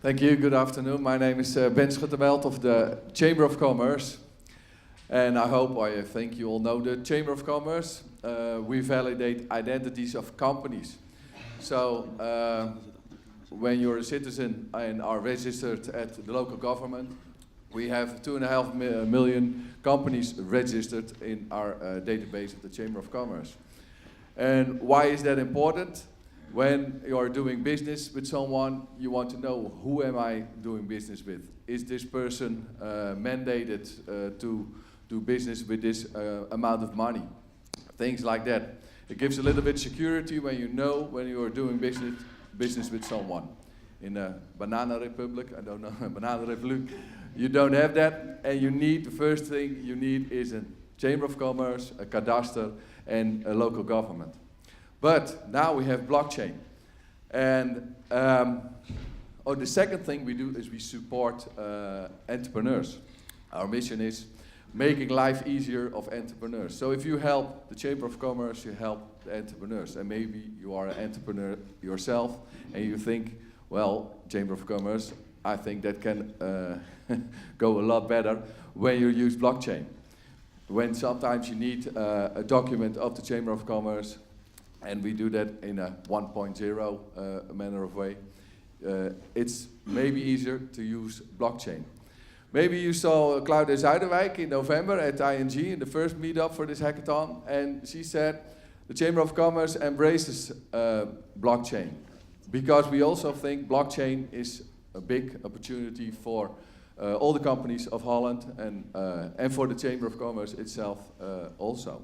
Thank you, good afternoon. My name is Ben Schuttenbeld of the Chamber of Commerce. And I think you all know the Chamber of Commerce. We validate identities of companies. So when you're a citizen and are registered at the local government, we have 2.5 million companies registered in our database of the Chamber of Commerce. And why is that important? When you're doing business with someone, you want to know, who am I doing business with? Is this person mandated to do business with this amount of money? Things like that. It gives a little bit security when you know when you are doing business with someone. In a banana republic, I don't know, a banana republic, you don't have that, and you need, the first thing you need is a Chamber of Commerce, a cadastre, and a local government. But now we have blockchain. And the second thing we do is we support entrepreneurs. Our mission is making life easier of entrepreneurs. So if you help the Chamber of Commerce, you help the entrepreneurs. And maybe you are an entrepreneur yourself and you think, well, Chamber of Commerce, I think that can go a lot better when you use blockchain. When sometimes you need a document of the Chamber of Commerce, and we do that in a 1.0 manner of way, it's maybe easier to use blockchain. Maybe you saw Claudia Zuiderwijk in November at ING in the first meetup for this hackathon, and she said the Chamber of Commerce embraces blockchain, because we also think blockchain is a big opportunity for all the companies of Holland and for the Chamber of Commerce itself also.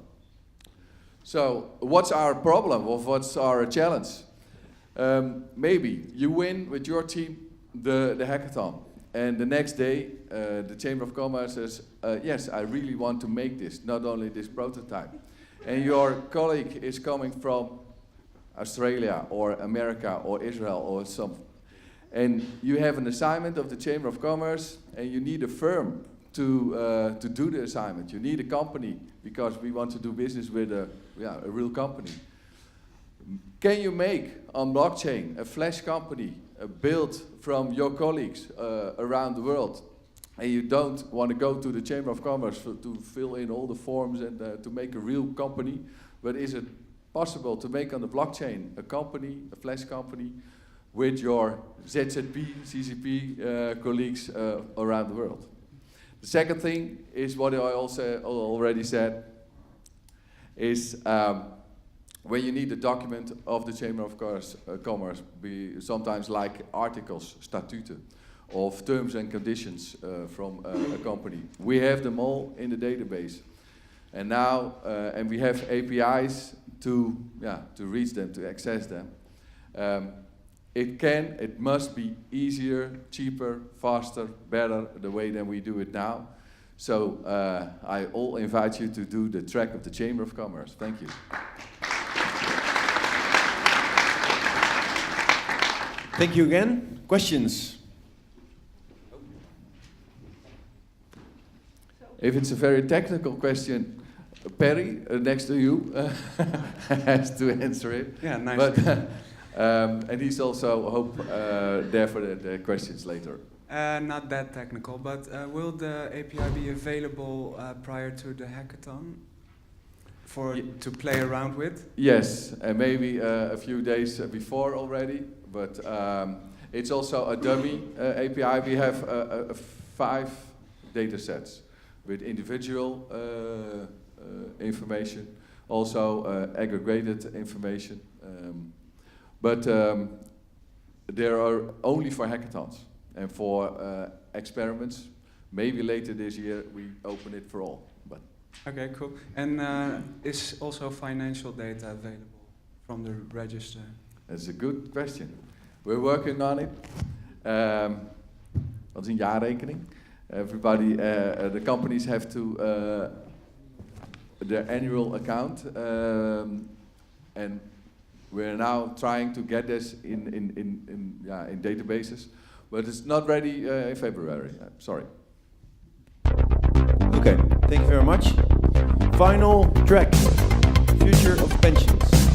So, what's our problem, or what's our challenge? Maybe you win with your team the hackathon, and the next day the Chamber of Commerce says, yes, I really want to make this, not only this prototype. And your colleague is coming from Australia or America or Israel or something. And you have an assignment of the Chamber of Commerce, and you need a firm to do the assignment. You need a company, because we want to do business with a real company. Can you make on blockchain a flash company built from your colleagues around the world, and you don't want to go to the Chamber of Commerce to fill in all the forms and to make a real company, but is it possible to make on the blockchain a company, a flash company, with your ZZP, CCP colleagues around the world? The second thing is what I also already said, is when you need a document of the Chamber of Commerce, sometimes like articles, statuten, of terms and conditions from a company. We have them all in the database. And now, and we have APIs to reach them, to access them. It must be easier, cheaper, faster, better, the way than we do it now. So I all invite you to do the track of the Chamber of Commerce. Thank you. Thank you again. Questions? If it's a very technical question, Perry, next to you, has to answer it. Yeah, nice. But, and he's also, there for the questions later. Not that technical, but will the API be available prior to the hackathon to play around with? Yes, and maybe a few days before already, but it's also a dummy API. We have 5 data sets with individual information, also aggregated information. But there are only for hackathons and for experiments. Maybe later this year we open it for all. But okay, cool. And is also financial data available from the register? That's a good question. We're working on it. Wat is een jaarrekening? Everybody, the companies have to their annual account, and we're now trying to get this in databases, but it's not ready in February. Sorry. Okay, thank you very much. Final track, Future of Pensions.